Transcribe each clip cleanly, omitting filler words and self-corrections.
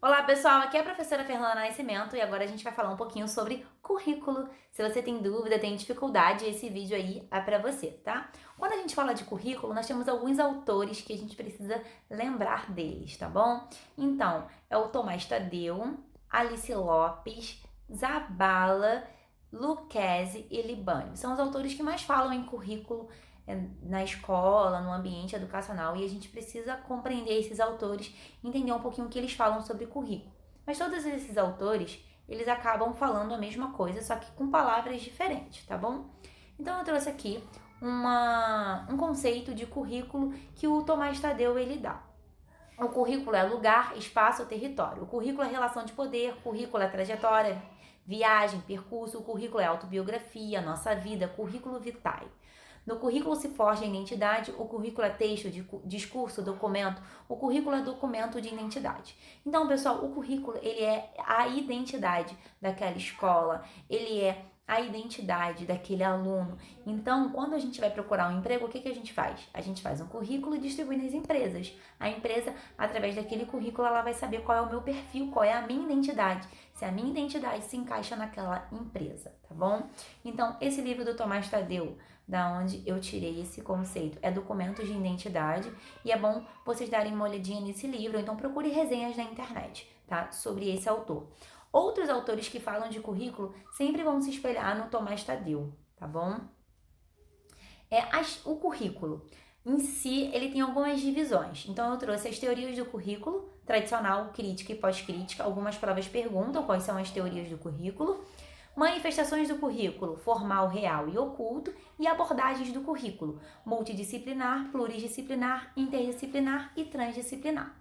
Olá pessoal, aqui é a professora Fernanda Nascimento e agora a gente vai falar um pouquinho sobre currículo. Se você tem dúvida, tem dificuldade, esse vídeo aí é para você, tá? Quando a gente fala de currículo, nós temos alguns autores que a gente precisa lembrar deles, tá bom? Então, é o Tomás Tadeu, Alice Lopes, Zabala, Lucchesi e Libânio. São os autores que mais falam em currículo na escola, no ambiente educacional, e a gente precisa compreender esses autores, entender um pouquinho o que eles falam sobre currículo. Mas todos esses autores, eles acabam falando a mesma coisa, só que com palavras diferentes, tá bom? Então eu trouxe aqui um conceito de currículo que o Tomás Tadeu ele dá. O currículo é lugar, espaço, território. O currículo é relação de poder, o currículo é trajetória, viagem, percurso, o currículo é autobiografia, nossa vida, currículo vitae. No currículo se forja a identidade, o currículo é texto, discurso, documento, o currículo é documento de identidade. Então, pessoal, o currículo, ele é a identidade daquela escola, ele é a identidade daquele aluno. Então, quando a gente vai procurar um emprego, o que a gente faz? A gente faz um currículo e distribui nas empresas. A empresa, através daquele currículo, ela vai saber qual é o meu perfil, qual é a minha identidade, se a minha identidade se encaixa naquela empresa, tá bom? Então, esse livro do Tomás Tadeu, da onde eu tirei esse conceito, é Documentos de Identidade, e é bom vocês darem uma olhadinha nesse livro, então procure resenhas na internet, tá? Sobre esse autor. Outros autores que falam de currículo sempre vão se espelhar no Tomás Tadeu, tá bom? O currículo em si, ele tem algumas divisões. Então, eu trouxe as teorias do currículo, tradicional, crítica e pós-crítica. Algumas provas perguntam quais são as teorias do currículo. Manifestações do currículo, formal, real e oculto. E abordagens do currículo, multidisciplinar, pluridisciplinar, interdisciplinar e transdisciplinar.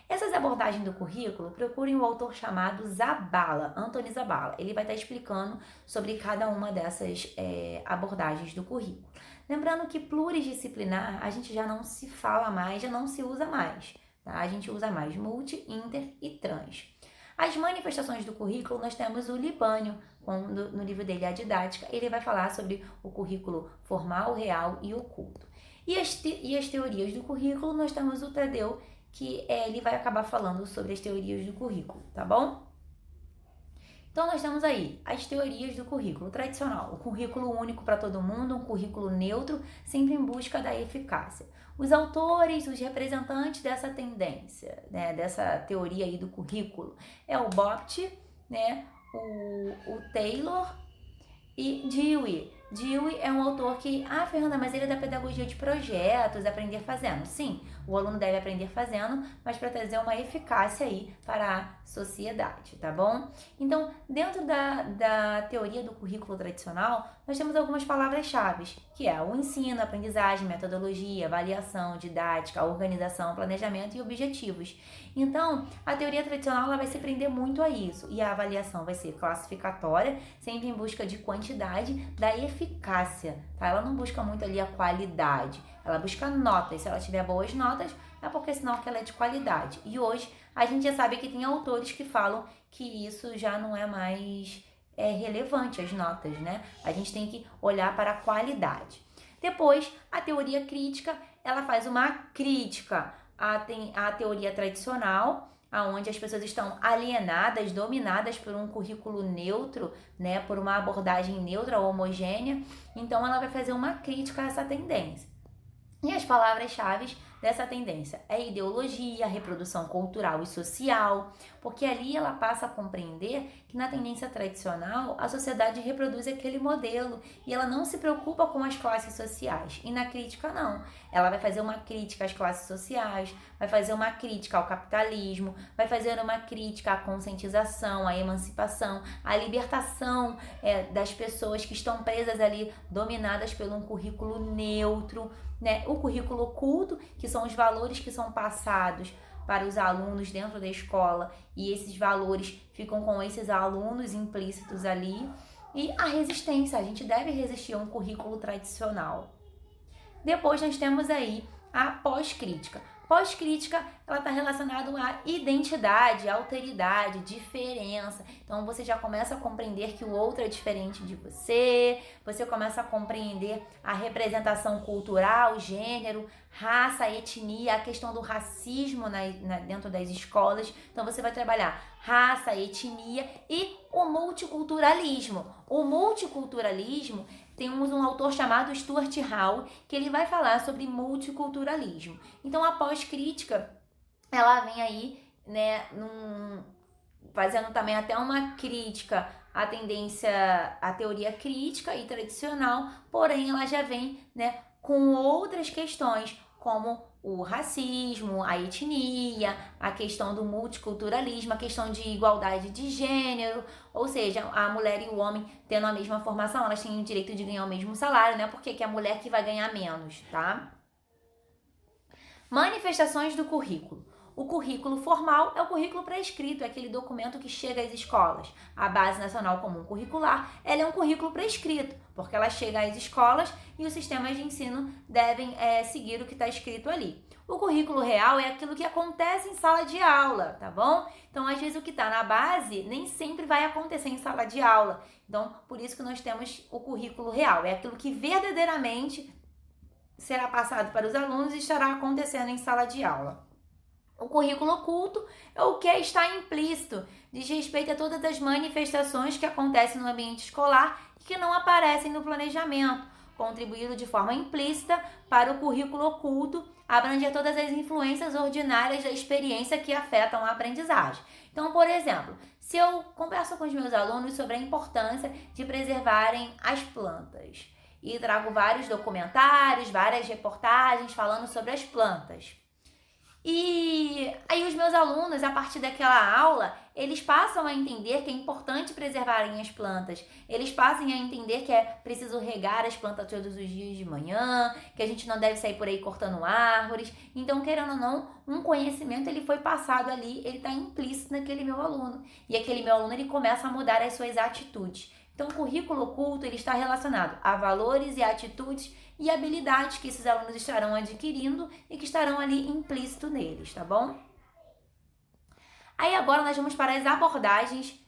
Essas abordagens do currículo, procurem o autor chamado Zabala, Anthony Zabala. Ele vai estar explicando sobre cada uma dessas abordagens do currículo. Lembrando que pluridisciplinar a gente já não se fala mais, já não se usa mais. Tá? A gente usa mais multi, inter e trans. As manifestações do currículo, nós temos o Libânio, no livro dele, A Didática, ele vai falar sobre o currículo formal, real e oculto. E as teorias do currículo, nós temos o Tadeu, que ele vai acabar falando sobre as teorias do currículo, tá bom? Então, nós temos aí as teorias do currículo tradicional, o currículo único para todo mundo, um currículo neutro, sempre em busca da eficácia. Os autores, os representantes dessa tendência, né, dessa teoria aí do currículo, é o Bopt, né, o Taylor e Dewey. Dewey é um autor que, Fernanda, mas ele é da pedagogia de projetos, aprender fazendo. Sim, o aluno deve aprender fazendo, mas para trazer uma eficácia aí para a sociedade, tá bom? Então, dentro da teoria do currículo tradicional, nós temos algumas palavras-chave, que é o ensino, aprendizagem, metodologia, avaliação, didática, organização, planejamento e objetivos. Então, a teoria tradicional ela vai se prender muito a isso, e a avaliação vai ser classificatória, sempre em busca de quantidade, da eficácia, tá? Ela não busca muito ali a qualidade, ela busca notas. Se ela tiver boas notas, é porque sinal que ela é de qualidade. E hoje a gente já sabe que tem autores que falam que isso já não é mais relevante, as notas, né? A gente tem que olhar para a qualidade. Depois, a teoria crítica, ela faz uma crítica à teoria tradicional, aonde as pessoas estão alienadas, dominadas por um currículo neutro, né, por uma abordagem neutra, homogênea. Então, ela vai fazer uma crítica a essa tendência. E as palavras-chave dessa tendência é ideologia, reprodução cultural e social, porque ali ela passa a compreender que na tendência tradicional a sociedade reproduz aquele modelo e ela não se preocupa com as classes sociais. E na crítica não, ela vai fazer uma crítica às classes sociais, vai fazer uma crítica ao capitalismo, vai fazer uma crítica à conscientização, à emancipação, à libertação das pessoas que estão presas ali, dominadas por um currículo neutro, né? O currículo oculto, que são os valores que são passados para os alunos dentro da escola, e esses valores ficam com esses alunos implícitos ali. E a resistência, a gente deve resistir a um currículo tradicional. Depois nós temos aí a pós-crítica. Pós-crítica, ela está relacionada à identidade, alteridade, diferença. Então, você já começa a compreender que o outro é diferente de você, você começa a compreender a representação cultural, gênero, raça, etnia, a questão do racismo dentro das escolas. Então, você vai trabalhar raça, etnia e o multiculturalismo. O multiculturalismo, temos um autor chamado Stuart Hall, que ele vai falar sobre multiculturalismo. Então, a pós-crítica, ela vem aí, né, fazendo também até uma crítica à tendência, à teoria crítica e tradicional, porém ela já vem, né, com outras questões, como o racismo, a etnia, a questão do multiculturalismo, a questão de igualdade de gênero, ou seja, a mulher e o homem tendo a mesma formação, elas têm o direito de ganhar o mesmo salário, né? Porque que é a mulher que vai ganhar menos, tá? Manifestações do currículo. O currículo formal é o currículo pré-escrito, é aquele documento que chega às escolas. A Base Nacional Comum Curricular, ela é um currículo pré-escrito, porque ela chega às escolas e os sistemas de ensino devem seguir o que está escrito ali. O currículo real é aquilo que acontece em sala de aula, tá bom? Então, às vezes, o que está na base nem sempre vai acontecer em sala de aula. Então, por isso que nós temos o currículo real. É aquilo que verdadeiramente será passado para os alunos e estará acontecendo em sala de aula. O currículo oculto é o que está implícito, diz respeito a todas as manifestações que acontecem no ambiente escolar e que não aparecem no planejamento, contribuindo de forma implícita para o currículo oculto, abrange todas as influências ordinárias da experiência que afetam a aprendizagem. Então, por exemplo, se eu converso com os meus alunos sobre a importância de preservarem as plantas e trago vários documentários, várias reportagens falando sobre as plantas, e aí os meus alunos, a partir daquela aula, eles passam a entender que é importante preservarem as plantas. Eles passam a entender que é preciso regar as plantas todos os dias de manhã, que a gente não deve sair por aí cortando árvores. Então, querendo ou não, um conhecimento ele foi passado ali, ele está implícito naquele meu aluno. E aquele meu aluno ele começa a mudar as suas atitudes. Então, o currículo oculto ele está relacionado a valores e atitudes e habilidades que esses alunos estarão adquirindo e que estarão ali implícito neles, tá bom? Aí agora nós vamos para as abordagens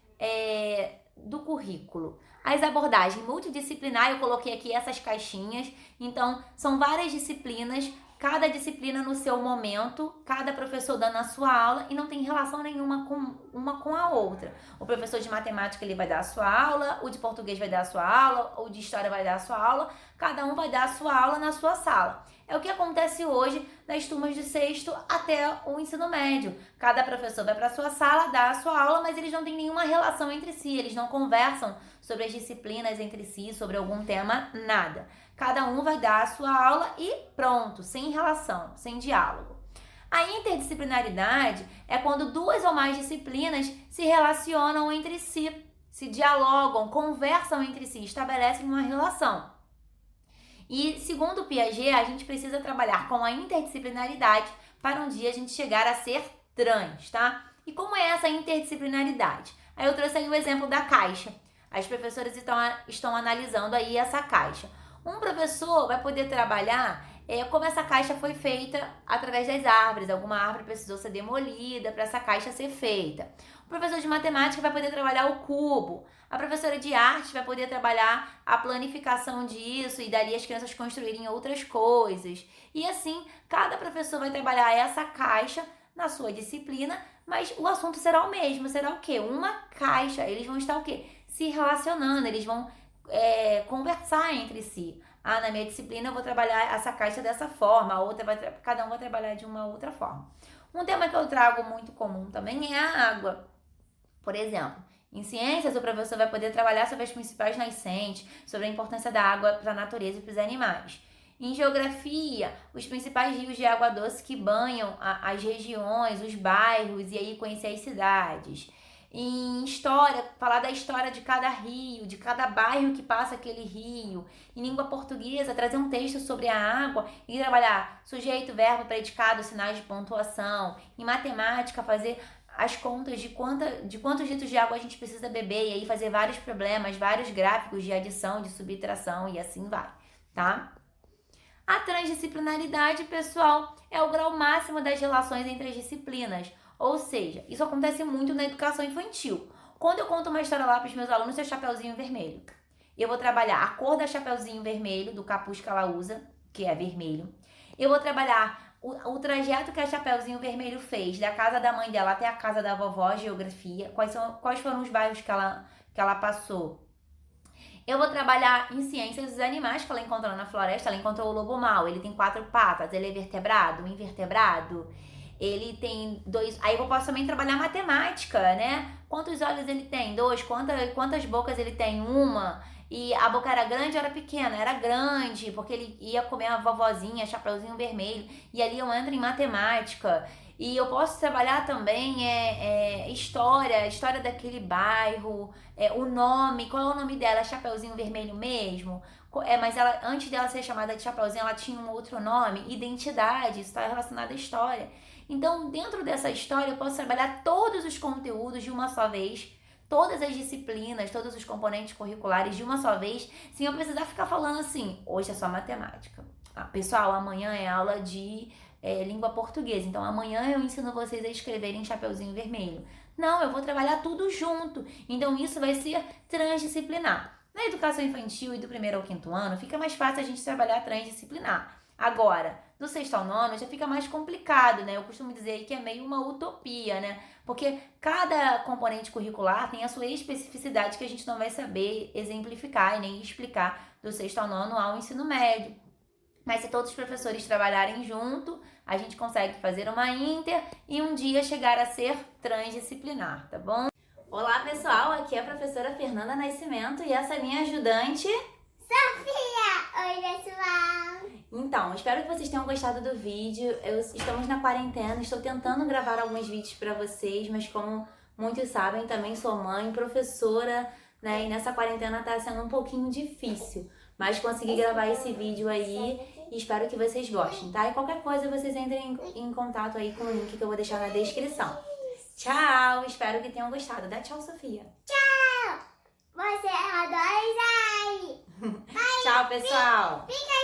do currículo. As abordagens multidisciplinar, eu coloquei aqui essas caixinhas, então são várias disciplinas, cada disciplina no seu momento, cada professor dando a sua aula e não tem relação nenhuma uma com a outra. O professor de matemática ele vai dar a sua aula, o de português vai dar a sua aula, o de história vai dar a sua aula, cada um vai dar a sua aula na sua sala. É o que acontece hoje nas turmas de sexto até o ensino médio. Cada professor vai para a sua sala, dá a sua aula, mas eles não têm nenhuma relação entre si, eles não conversam sobre as disciplinas entre si, sobre algum tema, nada. Cada um vai dar a sua aula e pronto, sem relação, sem diálogo. A interdisciplinaridade é quando duas ou mais disciplinas se relacionam entre si, se dialogam, conversam entre si, estabelecem uma relação. E, segundo o Piaget, a gente precisa trabalhar com a interdisciplinaridade para um dia a gente chegar a ser trans, tá? E como é essa interdisciplinaridade? Aí eu trouxe aí o exemplo da caixa. As professoras estão analisando aí essa caixa. Um professor vai poder trabalhar como essa caixa foi feita através das árvores. Alguma árvore precisou ser demolida para essa caixa ser feita. O professor de matemática vai poder trabalhar o cubo. A professora de arte vai poder trabalhar a planificação disso e dali as crianças construírem outras coisas. E assim, cada professor vai trabalhar essa caixa na sua disciplina, mas o assunto será o mesmo. Será o quê? Uma caixa. Eles vão estar o quê? Se relacionando, eles vão conversar entre si. Ah, na minha disciplina eu vou trabalhar essa caixa dessa forma, a outra cada um vai trabalhar de uma outra forma. Um tema que eu trago muito comum também é a água. Por exemplo, em ciências o professor vai poder trabalhar sobre as principais nascentes, sobre a importância da água para a natureza e para os animais. Em geografia, os principais rios de água doce que banham as regiões, os bairros e aí conhecer as cidades. Em história, falar da história de cada rio, de cada bairro que passa aquele rio. Em língua portuguesa, trazer um texto sobre a água e trabalhar sujeito, verbo, predicado, sinais de pontuação. Em matemática, fazer as contas de quantos litros de água a gente precisa beber e aí fazer vários problemas, vários gráficos de adição, de subtração e assim vai, tá? A transdisciplinaridade, pessoal, é o grau máximo das relações entre as disciplinas. Ou seja, isso acontece muito na educação infantil. Quando eu conto uma história lá para os meus alunos, é Chapeuzinho Vermelho. Eu vou trabalhar a cor da Chapeuzinho Vermelho, do capuz que ela usa, que é vermelho. Eu vou trabalhar o trajeto que a Chapeuzinho Vermelho fez, da casa da mãe dela até a casa da vovó, geografia, quais foram os bairros que ela passou. Eu vou trabalhar em ciências dos animais que ela encontrou na floresta. Ela encontrou o lobo mau, ele tem 4 patas, ele é vertebrado, invertebrado, ele tem 2... Aí eu posso também trabalhar matemática, né? Quantos olhos ele tem? 2. Quantas bocas ele tem? 1. E a boca era grande ou era pequena? Era grande, porque ele ia comer a vovozinha, Chapeuzinho Vermelho. E ali eu entro em matemática. E eu posso trabalhar também história daquele bairro, o nome, qual é o nome dela? Chapeuzinho Vermelho mesmo? Mas ela, antes dela ser chamada de Chapeuzinho, ela tinha um outro nome, identidade, isso está relacionado à história. Então, dentro dessa história, eu posso trabalhar todos os conteúdos de uma só vez, todas as disciplinas, todos os componentes curriculares de uma só vez, sem eu precisar ficar falando assim, hoje é só matemática. Pessoal, amanhã é aula de língua portuguesa, então amanhã eu ensino vocês a escreverem Chapeuzinho Vermelho. Não, eu vou trabalhar tudo junto, então isso vai ser transdisciplinar. Na educação infantil e do 1º ao 5º ano, fica mais fácil a gente trabalhar transdisciplinar. Agora, do 6º ao 9º já fica mais complicado, né? Eu costumo dizer que é meio uma utopia, né? Porque cada componente curricular tem a sua especificidade que a gente não vai saber exemplificar e nem explicar do 6º ao 9º ao ensino médio. Mas se todos os professores trabalharem junto, a gente consegue fazer uma inter e um dia chegar a ser transdisciplinar, tá bom? Olá, pessoal! Aqui é a professora Fernanda Nascimento e essa é minha ajudante... Sofia! Oi, pessoal! Então, espero que vocês tenham gostado do vídeo. Estamos na quarentena, estou tentando gravar alguns vídeos para vocês, mas como muitos sabem, também sou mãe, professora, né? E nessa quarentena tá sendo um pouquinho difícil. Mas consegui gravar esse vídeo aí e espero que vocês gostem, tá? E qualquer coisa vocês entrem em contato aí com o link que eu vou deixar na descrição. Tchau! Espero que tenham gostado. Dá tchau, Sofia. Tchau! Você adora Zai! Tchau, pessoal! Fica